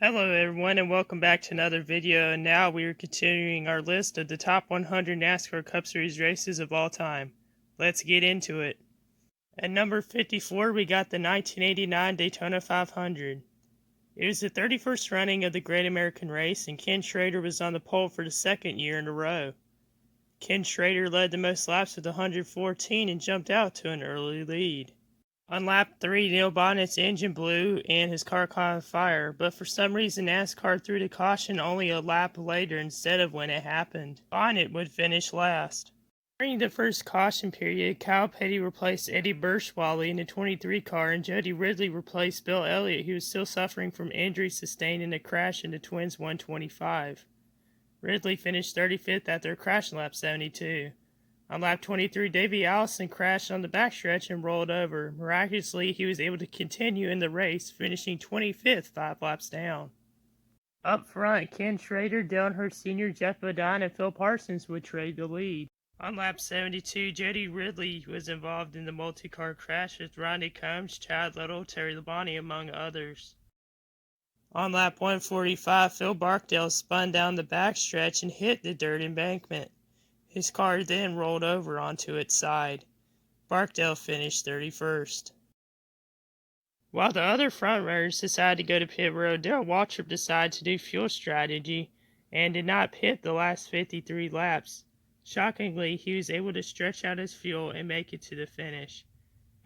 Hello everyone and welcome back to another video, and now we are continuing our list of the top 100 NASCAR Cup Series races of all time. Let's get into it. At number 54 we got the 1989 Daytona 500. It was the 31st running of the Great American Race, and Ken Schrader was on the pole for the second year in a row. Ken Schrader led the most laps with 114 and jumped out to an early lead. On lap 3, Neil Bonnet's engine blew and his car caught on fire, but for some reason NASCAR threw the caution only a lap later instead of when it happened. Bonnet would finish last. During the first caution period, Kyle Petty replaced Eddie Birchwally in the 23 car, and Jody Ridley replaced Bill Elliott, who was still suffering from injuries sustained in a crash in the Twins 125. Ridley finished 35th after a crash in lap 72. On lap 23, Davey Allison crashed on the backstretch and rolled over. Miraculously, he was able to continue in the race, finishing 25th 5 laps down. Up front, Ken Schrader, Dale Earnhardt Sr., Jeff Bodine, and Phil Parsons would trade the lead. On lap 72, Jody Ridley was involved in the multi-car crash with Rodney Combs, Chad Little, Terry Labonte, among others. On lap 145, Phil Barkdale spun down the backstretch and hit the dirt embankment. His car then rolled over onto its side. Barkdale finished 31st. While the other front runners decided to go to pit road, Darrell Waltrip decided to do fuel strategy and did not pit the last 53 laps. Shockingly, he was able to stretch out his fuel and make it to the finish.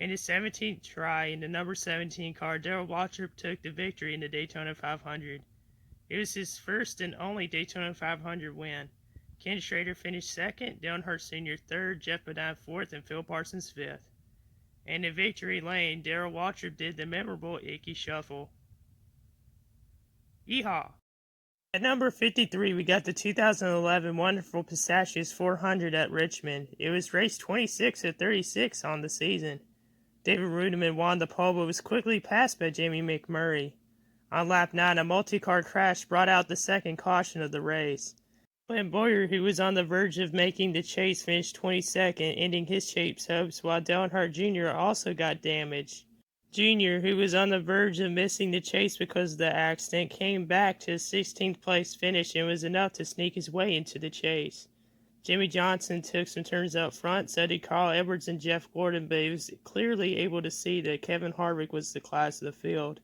In his 17th try in the number 17 car, Darrell Waltrip took the victory in the Daytona 500. It was his first and only Daytona 500 win. Ken Schrader finished second, Dale Earnhardt Sr. third, Jeff Bodine fourth, and Phil Parsons fifth. And in victory lane, Darrell Waltrip did the memorable Icky Shuffle. Yeehaw! At number 53, we got the 2011 Wonderful Pistachios 400 at Richmond. It was race 26 of 36 on the season. David Rudiman won the pole but was quickly passed by Jamie McMurray. On lap 9, a multi-car crash brought out the second caution of the race. Clint Bowyer, who was on the verge of making the chase, finished 22nd, ending his chase hopes, while Dale Earnhardt Jr. also got damaged. Jr., who was on the verge of missing the chase because of the accident, came back to his 16th place finish and was enough to sneak his way into the chase. Jimmy Johnson took some turns up front, so did Carl Edwards and Jeff Gordon, but he was clearly able to see that Kevin Harvick was the class of the field.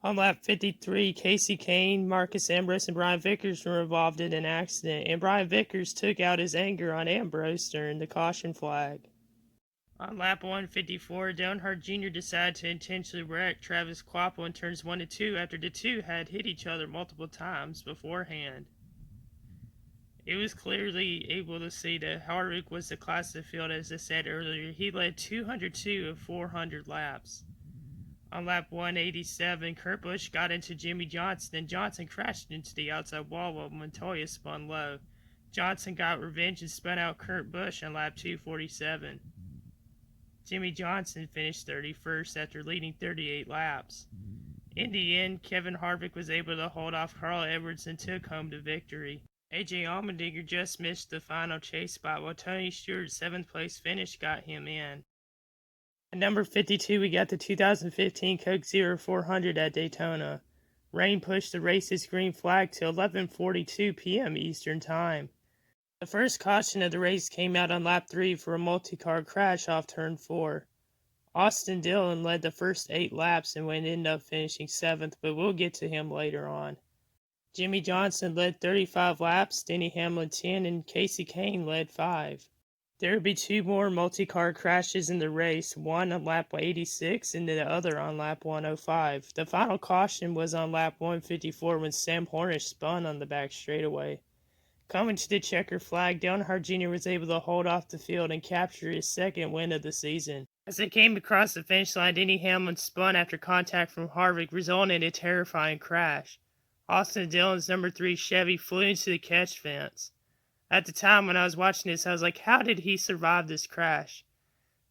On lap 53, Casey Kane, Marcus Ambrose, and Brian Vickers were involved in an accident, and Brian Vickers took out his anger on Ambrose during the caution flag. On lap 154, Dale Earnhardt Jr. decided to intentionally wreck Travis Kvapil in turns 1 and 2 after the two had hit each other multiple times beforehand. It was clearly able to see that Harvick was the class of the field. As I said earlier, he led 202 of 400 laps. On lap 187, Kurt Busch got into Jimmy Johnson, and Johnson crashed into the outside wall while Montoya spun low. Johnson got revenge and spun out Kurt Busch on lap 247. Jimmy Johnson finished 31st after leading 38 laps. In the end, Kevin Harvick was able to hold off Carl Edwards and took home the victory. A.J. Allmendinger just missed the final chase spot, while Tony Stewart's 7th place finish got him in. At number 52, we got the 2015 Coke Zero 400 at Daytona. Rain pushed the race's green flag to 11:42 p.m. Eastern Time. The first caution of the race came out on lap 3 for a multi-car crash off turn 4. Austin Dillon led the first 8 laps and would end up finishing 7th, but we'll get to him later on. Jimmy Johnson led 35 laps, Denny Hamlin 10, and Casey Kane led 5. There would be 2 more multi-car crashes in the race, one on lap 86 and the other on lap 105. The final caution was on lap 154 when Sam Hornish spun on the back straightaway. Coming to the checker flag, Dale Earnhardt Jr. was able to hold off the field and capture his second win of the season. As they came across the finish line, Denny Hamlin spun after contact from Harvick, resulting in a terrifying crash. Austin Dillon's number 3 Chevy flew into the catch fence. At the time when I was watching this, I was like, how did he survive this crash?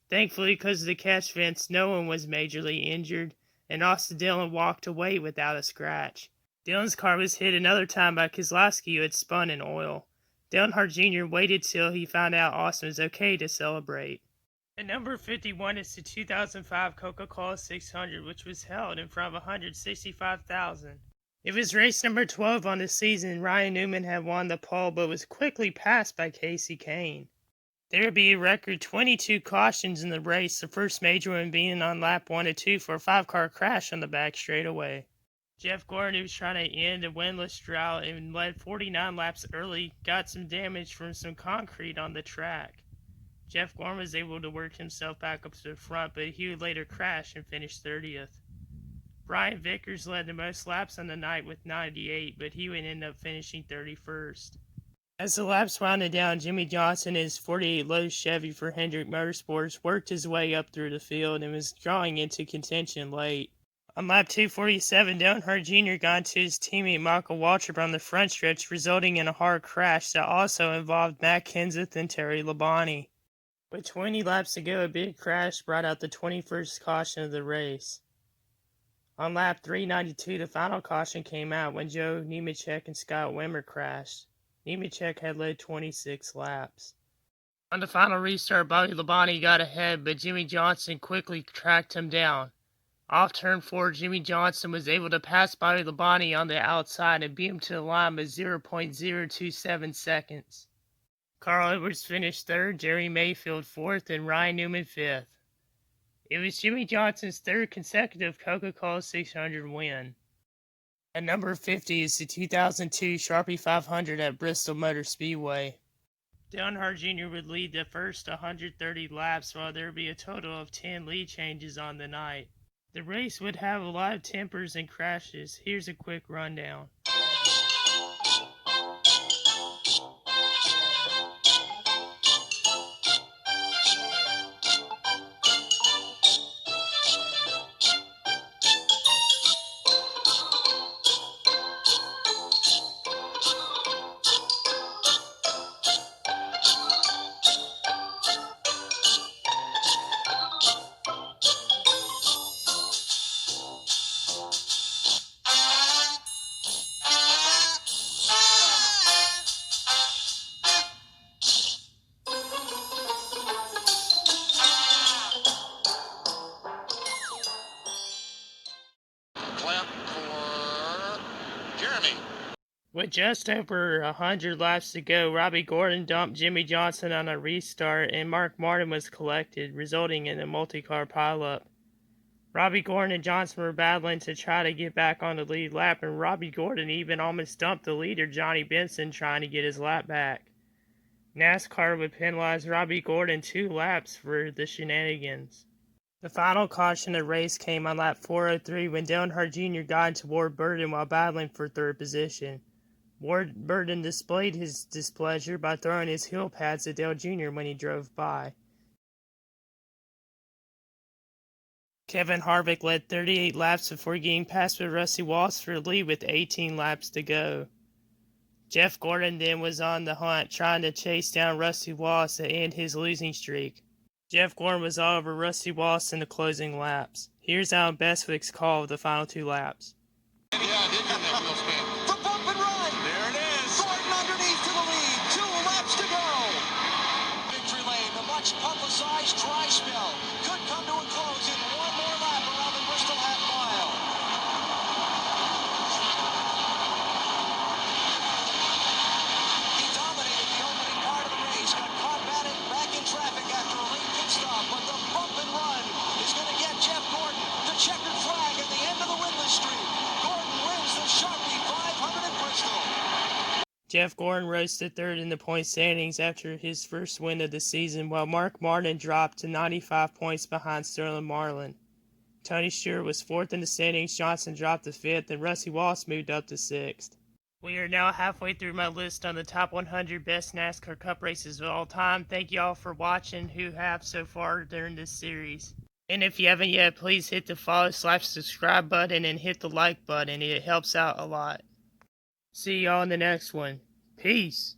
Thankfully, because of the catch fence, no one was majorly injured, and Austin Dillon walked away without a scratch. Dillon's car was hit another time by Keselowski, who had spun in oil. Dale Earnhardt Jr. waited till he found out Austin was okay to celebrate. At number 51 is the 2005 CocaCola 600, which was held in front of 165,000. It was race number 12 on the season. Ryan Newman had won the pole but was quickly passed by Casey Kane. There would be a record 22 cautions in the race, the first major one being on lap 1 and 2 for a 5-car crash on the back straightaway. Jeff Gordon, who was trying to end a winless drought and led 49 laps early, got some damage from some concrete on the track. Jeff Gordon was able to work himself back up to the front, but he would later crash and finish 30th. Brian Vickers led the most laps on the night with 98, but he would end up finishing 31st. As the laps wound down, Jimmy Johnson in his 48 Lowe's Chevy for Hendrick Motorsports worked his way up through the field and was drawing into contention late. On lap 247, Dale Earnhardt Jr. got into his teammate Michael Waltrip on the front stretch, resulting in a hard crash that also involved Matt Kenseth and Terry Labonte. With 20 laps to go, a big crash brought out the 21st caution of the race. On lap 392, the final caution came out when Joe Nemechek and Scott Wimmer crashed. Nemechek had led 26 laps. On the final restart, Bobby Labonte got ahead, but Jimmy Johnson quickly tracked him down. Off turn 4, Jimmy Johnson was able to pass Bobby Labonte on the outside and beat him to the line with 0.027 seconds. Carl Edwards finished 3rd, Jerry Mayfield 4th, and Ryan Newman 5th. It was Jimmy Johnson's 3rd consecutive CocaCola 600 win. At number 50 is the 2002 Sharpie 500 at Bristol Motor Speedway. Dale Earnhardt Jr. would lead the first 130 laps, while there would be a total of 10 lead changes on the night. The race would have a lot of tempers and crashes. Here's a quick rundown. With just over 100 laps to go, Robbie Gordon dumped Jimmy Johnson on a restart and Mark Martin was collected, resulting in a multi-car pileup. Robbie Gordon and Johnson were battling to try to get back on the lead lap, and Robbie Gordon even almost dumped the leader Johnny Benson trying to get his lap back. NASCAR would penalize Robbie Gordon 2 laps for the shenanigans. The final caution of the race came on lap 403 when Dale Earnhardt Jr. got into Ward Burton while battling for 3rd position. Ward Burton displayed his displeasure by throwing his heel pads at Dale Jr. when he drove by. Kevin Harvick led 38 laps before getting passed by Rusty Wallace for the lead with 18 laps to go. Jeff Gordon then was on the hunt, trying to chase down Rusty Wallace to end his losing streak. Jeff Gordon was all over Rusty Wallace in the closing laps. Here's Alan Bestwick's call of the final 2 laps. Yeah, I did get that wheel spin. The bump and run. There it is. Gordon underneath to the lead. 2 laps to go. Victory lane, the much publicized dry spell could come to a close in 1 more lap around the Bristol half mile. He dominated the opening part of the race, got caught back in traffic after a late pit stop, but the bump and run is going to get Jeff Gordon the checkered flag at the end of the winless streak. Gordon wins the Sharpie 500 at Bristol. Jeff Gordon rose to 3rd in the point standings after his first win of the season, while Mark Martin dropped to 95 points behind Sterling Marlin. Tony Stewart was 4th in the standings, Johnson dropped to 5th, and Rusty Wallace moved up to 6th. We are now halfway through my list on the top 100 best NASCAR Cup races of all time. Thank you all for watching who have so far during this series. And if you haven't yet, please hit the follow/subscribe button and hit the like button. It helps out a lot. See y'all in the next one. Peace.